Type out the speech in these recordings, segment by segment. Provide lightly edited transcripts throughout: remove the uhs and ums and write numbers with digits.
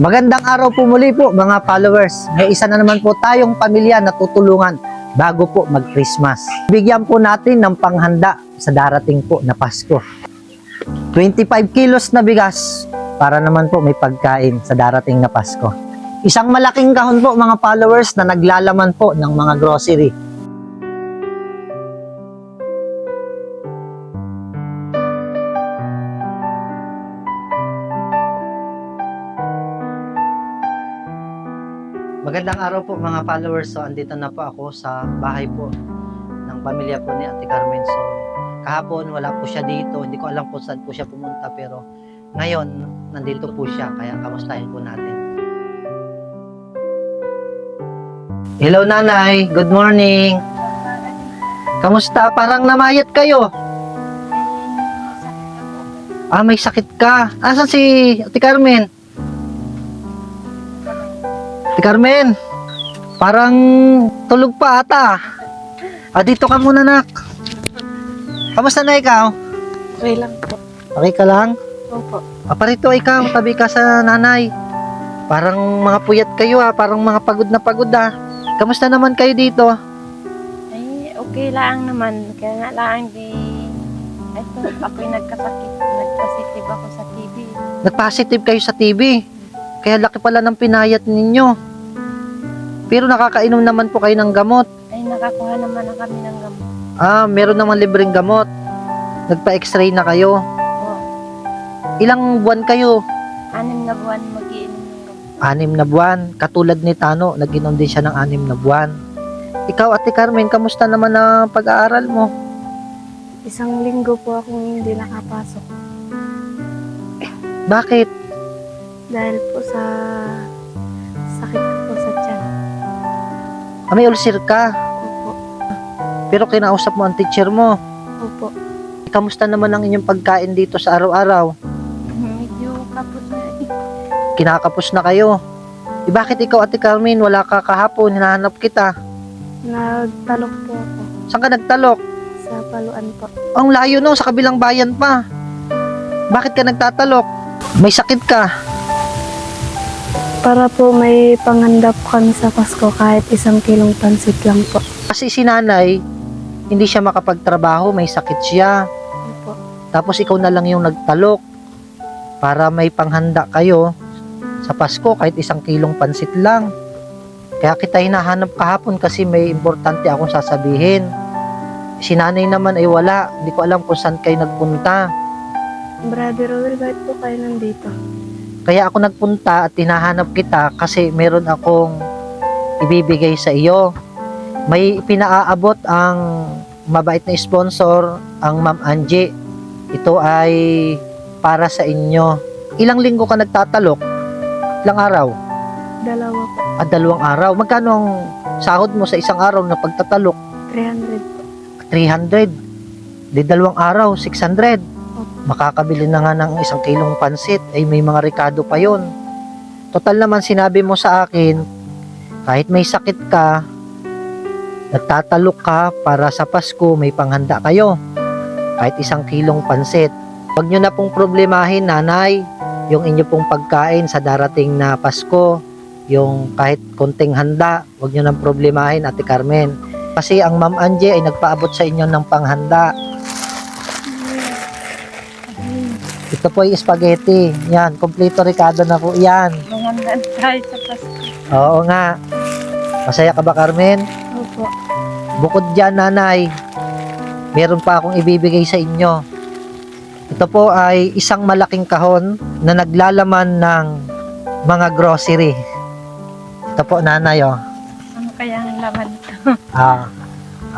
Magandang araw po muli po mga followers. May isa na naman po tayong pamilya na tutulungan bago po mag-Christmas. Bigyan po natin ng panghanda sa darating po na Pasko. 25 kilos na bigas para naman po may pagkain sa darating na Pasko. Isang malaking kahon po mga followers na naglalaman po ng mga grocery. Magandang araw po mga followers. So andito na po ako sa bahay po ng pamilya po ni Ate Carmen. So kahapon wala po siya dito. Hindi ko alam po saan po siya pumunta, pero ngayon nandito po siya. Kaya kamustahin po natin. Hello nanay, good morning. Kamusta? Parang namayat kayo. Ah, may sakit ka. Asan si Ate Carmen? Ate Carmen, parang tulog pa ata. Ah, dito ka muna, nak. Kamusta na ikaw? Okay lang po. Okay ka lang? Opo. Ah, parito ikaw, tabi ka sa nanay. Parang mga puyat kayo parang mga pagod na pagod Kamusta naman kayo dito? Ay, okay lang naman. Kaya nga lang ito, ako'y nagkasakit. Nagpositive ako sa TB. Nag-positive kayo sa TB. Kaya laki pala ng pinayat ninyo. Pero nakakainom naman po kayo ng gamot. Ay, nakakuha naman na kami ng gamot. Ah, meron naman libreng gamot. Nagpa-x-ray na kayo. Oo. Ilang buwan kayo? 6 na buwan mag-iinom ng gamot. 6 na buwan. Katulad ni Tano, nag-inom din siya ng 6 na buwan. Ikaw, Ate Carmen, kamusta naman ang pag-aaral mo? 1 linggo po akong hindi nakapasok. Bakit? Dahil po sa sakit ko po sa tiyan. Ah, may ulcer ka. Opo. Pero kinausap mo ang teacher mo. Opo. Kamusta naman ang inyong pagkain dito sa araw-araw? Medyo kapos na Kinakapos na kayo. Bakit ikaw, Ate Carmen, wala ka kahapon? Hinahanap kita. Nagtalok po ako Saan ka nagtalok? sa paluan po. Ang layo no, sa kabilang bayan pa. Bakit ka nagtatalok? May sakit ka. Para po may panghanda po kami sa Pasko kahit 1 kilong pansit lang po. Kasi si nanay, hindi siya makapagtrabaho, may sakit siya. Opo. Tapos ikaw na lang yung nagtalok para may panghanda kayo sa Pasko kahit 1 kilong pansit lang. Kaya kita hinahanap kahapon kasi may importante akong sasabihin. Si nanay naman ay wala. Hindi ko alam kung saan kayo nagpunta. Brother Rowell, bakit po kayo nandito? Kaya ako nagpunta at hinahanap kita kasi meron akong ibibigay sa iyo. May pinaaabot ang mabait na sponsor, ang Ma'am Angie. Ito ay para sa inyo. Ilang linggo ka nagtatalok? Ilang araw? 2 po. 2 araw. Magkano ang sahod mo sa isang araw na pagtatalok? 300 po. 300. Di 2 araw, 600. Opo. Makakabili na nga ng 1 kilong pansit. Ay may mga rekado pa yon. Total naman sinabi mo sa akin, kahit may sakit ka, nagtatalok ka para sa Pasko, may panghanda kayo. Kahit 1 kilong pansit. Huwag nyo na pong problemahin, nanay, yung inyo pong pagkain sa darating na Pasko. Yung kahit konting handa, huwag nyo nang problemahin, Ate Carmen. Kasi ang Ma'am Angie ay nagpaabot sa inyo ng panghanda. Ito po ay spaghetti. Yan, kompleto rekado na po yan. Mangandaan tayo sa Pasko. Oo nga. Masaya ka ba, Carmen? Opo. Bukod dyan, nanay, meron pa akong ibibigay sa inyo. Ito po ay isang malaking kahon na naglalaman ng mga grocery. Ito po, nanay, oh. Ano kaya ang laman ito?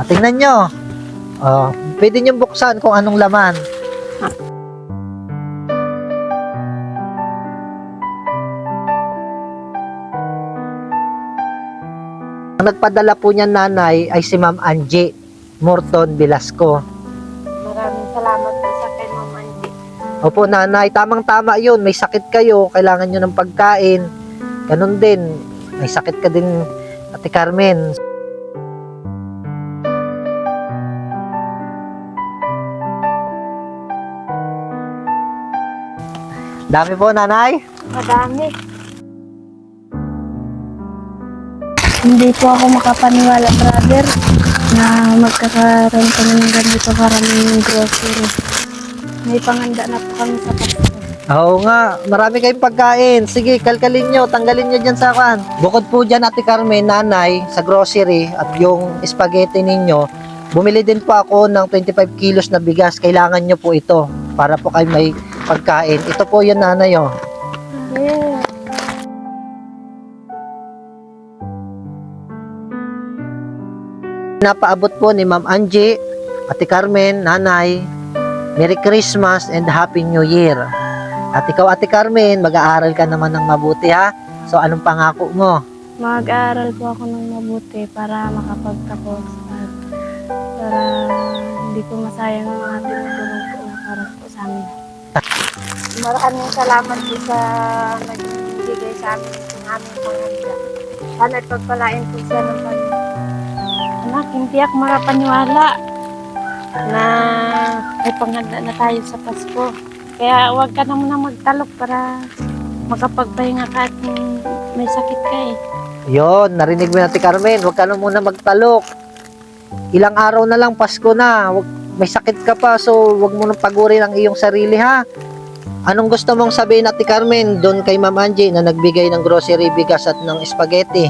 Tingnan nyo. Pwede nyo buksan kung anong laman. Ang nagpadala po niyan, nanay, ay si Ma'am Angie Morton Velasco. Maraming salamat po sa kay Ma'am Angie. Opo, nanay, tamang-tama yun. May sakit kayo, kailangan nyo ng pagkain. Ganun din, may sakit ka din, Ate Carmen. Dami po, nanay. Madami. Hindi po ako makapaniwala, brother, na magkakaroon kami ng ganito karaming grocery. May panghanda na po kami sa Pasko. Oo nga, marami kayong pagkain. Sige, kalkalin nyo, tanggalin nyo dyan sa kan. Bukod po dyan, Ate Carmen, nanay, sa grocery at yung spaghetti ninyo, bumili din po ako ng 25 kilos na bigas. Kailangan nyo po ito para po kayo may pagkain. Ito po yun, nanay, oh. Yeah. Napaabot po ni Ma'am Angie, Ate Carmen, nanay, Merry Christmas and Happy New Year. At ikaw, Ate Carmen, mag-aaral ka naman ng mabuti, ha? So, anong pangako mo? Mag-aaral po ako ng mabuti para makapagtapos at para hindi ko masayang ang ating tulong po na para po sa amin. Maraming salamat po sa nagbigay sa amin ng aming panghanda. Sana pagpalain po siya ng Panginoon. Anak, hindi ako marapaniwala na may panghanda na tayo sa Pasko. Kaya huwag ka na muna magtalok para makapagpahinga ka at may sakit ka eh. Yon, narinig mo na, Ate Carmen, huwag ka na muna magtalok. Ilang araw na lang, Pasko na. May sakit ka pa, so huwag mo nang pagurin ang iyong sarili, ha? Anong gusto mong sabihin, Ate Carmen, doon kay Ma'am Angie na nagbigay ng grocery, bigas at ng spaghetti?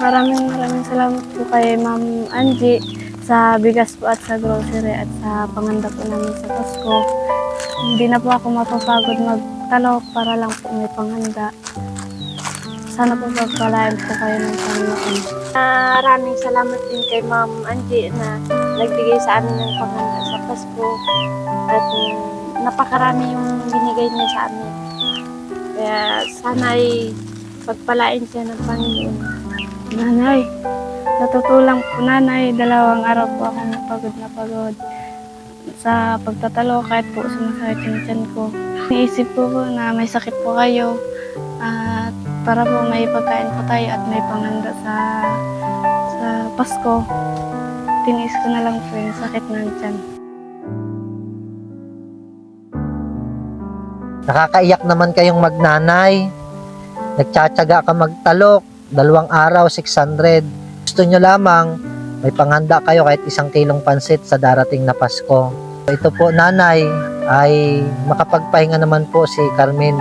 Maraming salamat po kay Ma'am Angie sa bigas po at sa grocery at sa panghanda po namin sa Pasko. Hindi na po ako mapapagod magtalok para lang po may panghanda. Sana po pagpalain po kayo ng Panginoon. Maraming salamat din kay Ma'am Angie na nagbigay sa amin ng panghanda sa Pasko at napakarami yung binigay niya sa amin. Kaya sana ay pagpalain siya ng Panginoon. Nanay, sa totoo lang po, nanay, 2 araw po akong pagod sa pagtatalo kahit po sumasakit yung tiyan ko. Naisip ko po na may sakit po kayo at para po may pagkain po tayo at may panghanda sa Pasko. Tiniis ko na lang po yung sakit ng tiyan. Nakakaiyak naman kayong magnanay. Nagtsatsaga ka magtalok. 2 araw, 600. Gusto nyo lamang, may panghanda kayo kahit 1 kilong pansit sa darating na Pasko. Ito po, nanay, ay makapagpahinga naman po si Carmen